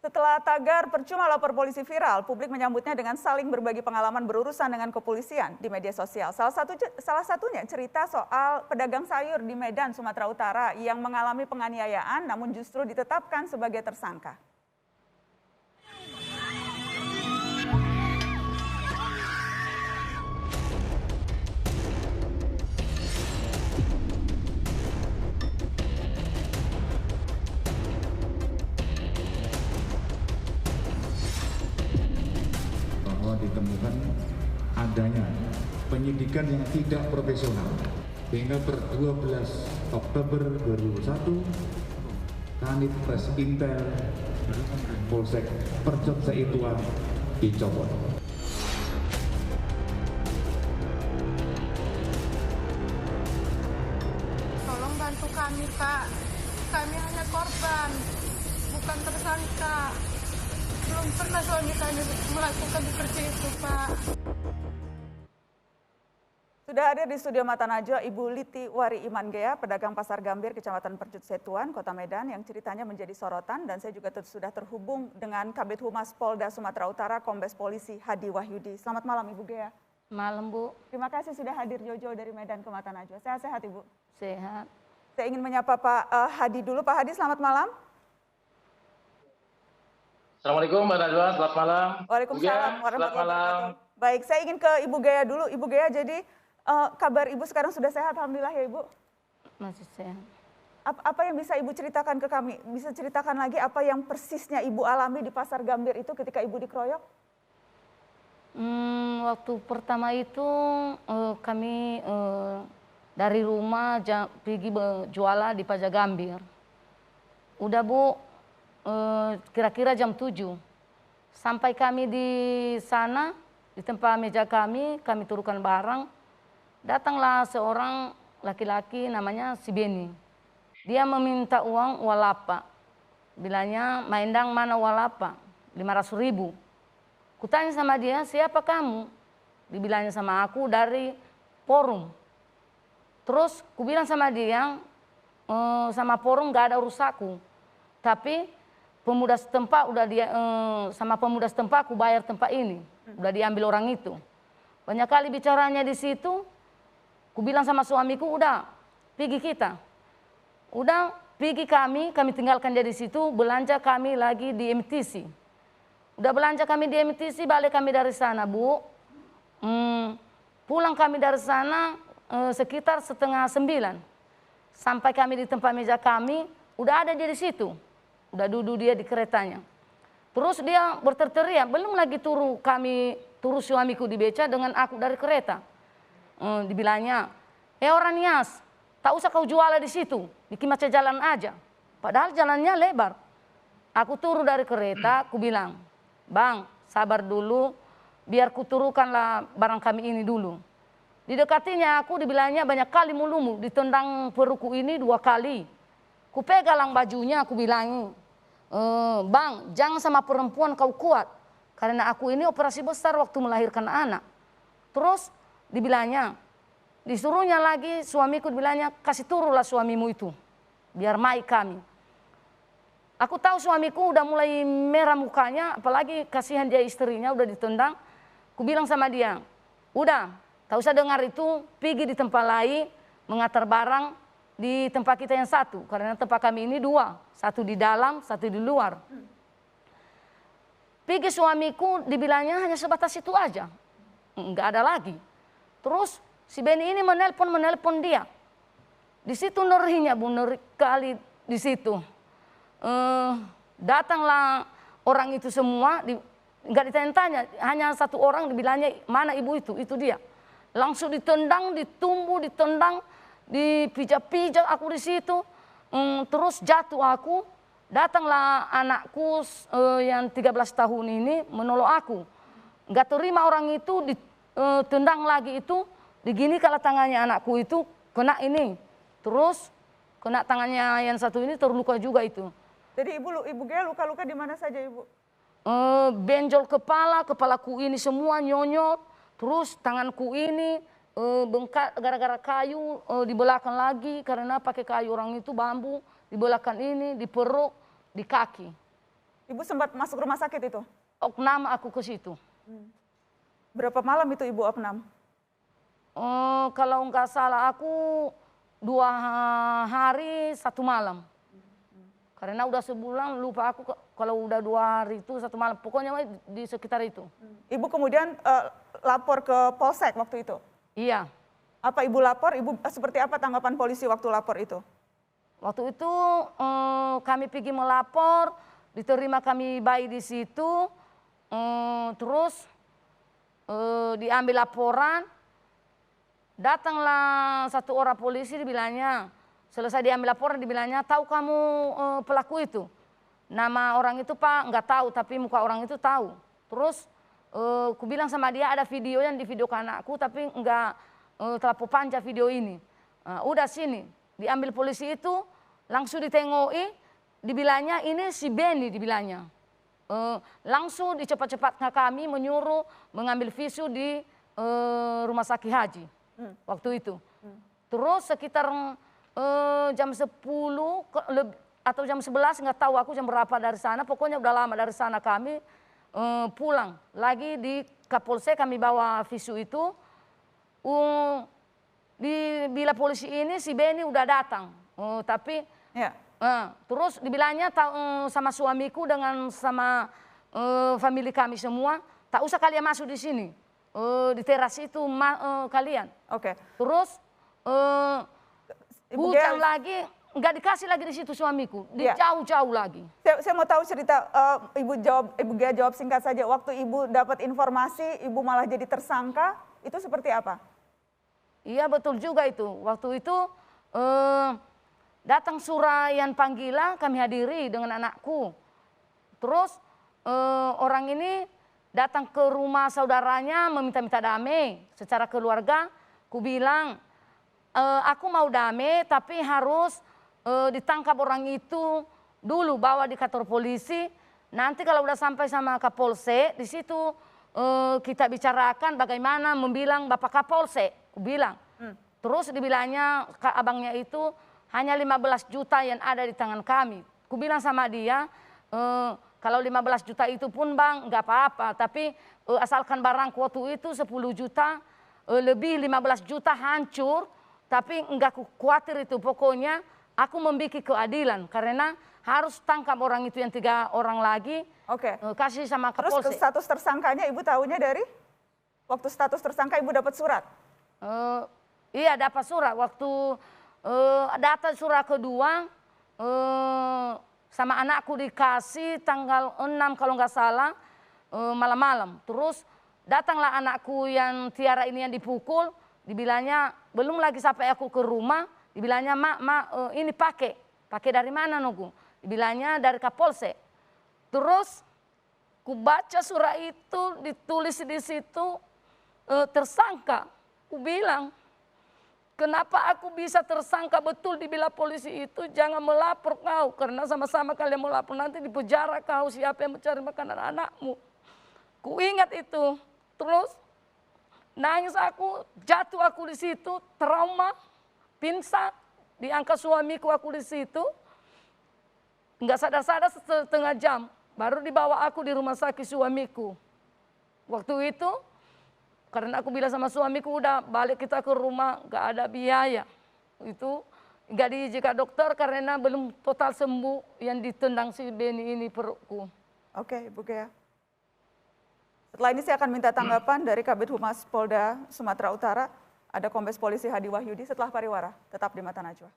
Setelah tagar percuma lapor polisi viral, publik menyambutnya dengan saling berbagi pengalaman berurusan dengan kepolisian di media sosial. Salah satunya cerita soal pedagang sayur di Medan, Sumatera Utara yang mengalami penganiayaan namun justru ditetapkan sebagai tersangka. Ditemukan adanya penyidikan yang tidak profesional sehingga per 12 Oktober 2021 Kanit Pres Intel Polsek Perjot Seituan dicopot. Tolong bantu kami, Pak. Kami hanya korban, bukan tersangka. Belum pernah suami kami melakukan seperti itu, Pak. Sudah hadir di studio Mata Najwa Ibu Liti Wari Imangea, pedagang Pasar Gambir, Kecamatan Percut Setuan, Kota Medan, yang ceritanya menjadi sorotan. Dan saya juga sudah terhubung dengan Kabid Humas Polda Sumatera Utara, Kombes Polisi Hadi Wahyudi. Selamat malam, Ibu Gea. Malam, Bu. Terima kasih sudah hadir jauh-jauh dari Medan ke Mata Najwa. Sehat-sehat, Ibu? Sehat. Saya ingin menyapa Pak Hadi dulu. Pak Hadi, selamat malam. Assalamualaikum Mbak Najwa, selamat malam. Waalaikumsalam Selamat malam. Baik, saya ingin ke Ibu Gea dulu. Ibu Gea, jadi kabar Ibu sekarang sudah sehat, Alhamdulillah ya Ibu? Masih sehat. Apa yang bisa Ibu ceritakan ke kami? Bisa ceritakan lagi apa yang persisnya Ibu alami di Pasar Gambir itu ketika Ibu dikeroyok? Waktu pertama itu kami dari rumah pergi jualan di Pasar Gambir. Udah Bu, kira-kira jam 7. Sampai kami di sana, di tempat meja kami turunkan barang. Datanglah seorang laki-laki namanya si Beni. Dia meminta uang walapa. Bilangnya, Maendang mana walapa? 500.000. Kutanya sama dia, siapa kamu? Dibilangnya sama aku dari forum. Terus kubilang sama dia, sama forum gak ada urusaku. Tapi pemuda setempat udah dia sama pemuda setempat aku bayar tempat ini. Udah diambil orang itu. Banyak kali bicaranya di situ. Ku bilang sama suamiku, udah pergi kita. Udah pergi kami tinggalkan dia di situ, belanja kami lagi di MTC. Udah belanja kami di MTC, balik kami dari sana, Bu. Pulang kami dari sana sekitar 8:30. Sampai kami di tempat meja kami, udah ada dia di situ. Udah duduk dia di keretanya. Terus dia berteriak, belum lagi turu suamiku di beca dengan aku dari kereta. Dibilangnya, orang Nias, tak usah kau jualan di situ, di Kimaca jalan aja. Padahal jalannya lebar. Aku turun dari kereta, aku bilang, Bang, sabar dulu, biar ku turunkanlah barang kami ini dulu. Didekatinya aku dibilangnya banyak kali mulumu, ditendang peruku ini 2 kali. Ku pegalang bajunya, aku bilang, Bang, jangan sama perempuan kau kuat. Karena aku ini operasi besar waktu melahirkan anak. Terus dibilangnya, disuruhnya lagi suamiku dibilangnya, kasih turunlah suamimu itu. Biar mai kami. Aku tahu suamiku udah mulai merah mukanya, apalagi kasihan dia istrinya udah ditendang. Ku bilang sama dia, udah, tak usah dengar itu, pergi di tempat lain, mengantar barang di tempat kita yang satu, karena tempat kami ini 2, satu di dalam, satu di luar. Pergi suamiku dibilangnya hanya sebatas itu aja, nggak ada lagi. Terus si Beni ini menelpon dia. Di situ nerinya Bu, neri kali di situ. Datanglah orang itu semua, nggak ditanya-tanya, hanya satu orang dibilangnya mana ibu itu dia. Langsung ditendang, ditumbuh, ditendang, dipijak-pijak aku di situ, terus jatuh aku, datanglah anakku yang 13 tahun ini menolong aku. Nggak terima orang itu ditendang lagi itu, digini kalau tangannya anakku itu kena ini, terus kena tangannya yang satu ini terluka juga itu. Jadi Ibu Gea luka-luka di mana saja Ibu? Benjol kepalaku ini semua nyonyot, terus tanganku ini bengkak gara-gara kayu di belakang lagi karena pakai kayu orang itu bambu di belakang ini, di perut, di kaki. Ibu sempat masuk rumah sakit itu? Opnam aku ke situ. Berapa malam itu Ibu opnam? Kalau nggak salah aku 2 hari 1 malam. Karena udah sebulan lupa aku kalau udah 2 hari itu 1 malam. Pokoknya di sekitar itu. Ibu kemudian lapor ke Polsek waktu itu? Iya. Apa Ibu lapor? Ibu seperti apa tanggapan polisi waktu lapor itu? Waktu itu kami pergi melapor, diterima kami bayi di situ, terus diambil laporan, datanglah 1 orang polisi dibilangnya, selesai diambil laporan dibilangnya, tahu kamu pelaku itu? Nama orang itu Pak nggak tahu, tapi muka orang itu tahu. Terus ku bilang sama dia ada video yang di video ke anakku, tapi nggak terlalu panjang video ini. Udah sini. Diambil polisi itu, langsung ditengoi, dibilangnya ini si Beni dibilangnya. Langsung dicepat-cepat ke kami menyuruh mengambil visu di rumah sakit haji waktu itu. Terus sekitar jam 10 atau jam 11 nggak tahu aku jam berapa dari sana, pokoknya udah lama dari sana kami pulang. Lagi di Kapolsek kami bawa visu itu, bila polisi ini si Beni udah datang, tapi ya. Terus dibilangnya sama suamiku dengan sama famili kami semua, tak usah kalian masuk di sini, di teras itu kalian. Oke. Terus Ibu hujan Gea, lagi, nggak dikasih lagi di situ suamiku, di Ya. jauh-jauh lagi. Saya mau tahu cerita Ibu Gea jawab singkat saja. Waktu Ibu dapat informasi, Ibu malah jadi tersangka, itu seperti apa? Iya betul juga itu. Waktu itu datang suraian panggilan kami hadiri dengan anakku. Terus orang ini datang ke rumah saudaranya meminta-minta damai secara keluarga. Ku bilang aku mau damai tapi harus ditangkap orang itu dulu, bawa di kantor polisi. Nanti kalau udah sampai sama Kapolsek di situ kita bicarakan bagaimana membilang Bapak Kapolsek. Ku bilang. Terus dibilangnya abangnya itu hanya 15 juta yang ada di tangan kami. Ku bilang sama dia, kalau 15 juta itu pun Bang nggak apa-apa, tapi asalkan barang waktu itu 10 juta, lebih 15 juta hancur, tapi nggak khawatir itu. Pokoknya aku membuat keadilan karena harus tangkap orang itu yang 3 orang lagi. Oke. Kasih sama Kapolsek. Terus status tersangkanya Ibu tahunya dari? Waktu status tersangka Ibu dapat surat? Iya dapat surat. Waktu data surat kedua sama anakku dikasih tanggal 6 kalau nggak salah malam-malam. Terus datanglah anakku yang Tiara ini yang dipukul, dibilangnya belum lagi sampai aku ke rumah, dibilangnya mak ini pakai dari mana Nugu? Dibilangnya dari Kapolsek. Terus ku baca surat itu ditulis di situ tersangka. Ku bilang, kenapa aku bisa tersangka betul dibilang polisi itu jangan melapor kau. Karena sama-sama kalian melapor nanti di penjara kau siapa yang mencari makanan anakmu. Ku ingat itu. Terus nangis aku, jatuh aku di situ, trauma, pingsan. Diangkat suamiku aku di situ. Enggak sadar-sadar setengah jam. Baru dibawa aku di rumah sakit suamiku. Waktu itu karena aku bilang sama suamiku udah balik kita ke rumah gak ada biaya. Itu gak diizinkan dokter karena belum total sembuh yang ditendang si Beni ini perutku. Oke Ibu Gea. Setelah ini saya akan minta tanggapan dari Kabid Humas Polda Sumatera Utara. Ada Kombes Polisi Hadi Wahyudi setelah pariwara. Tetap di Mata Najwa.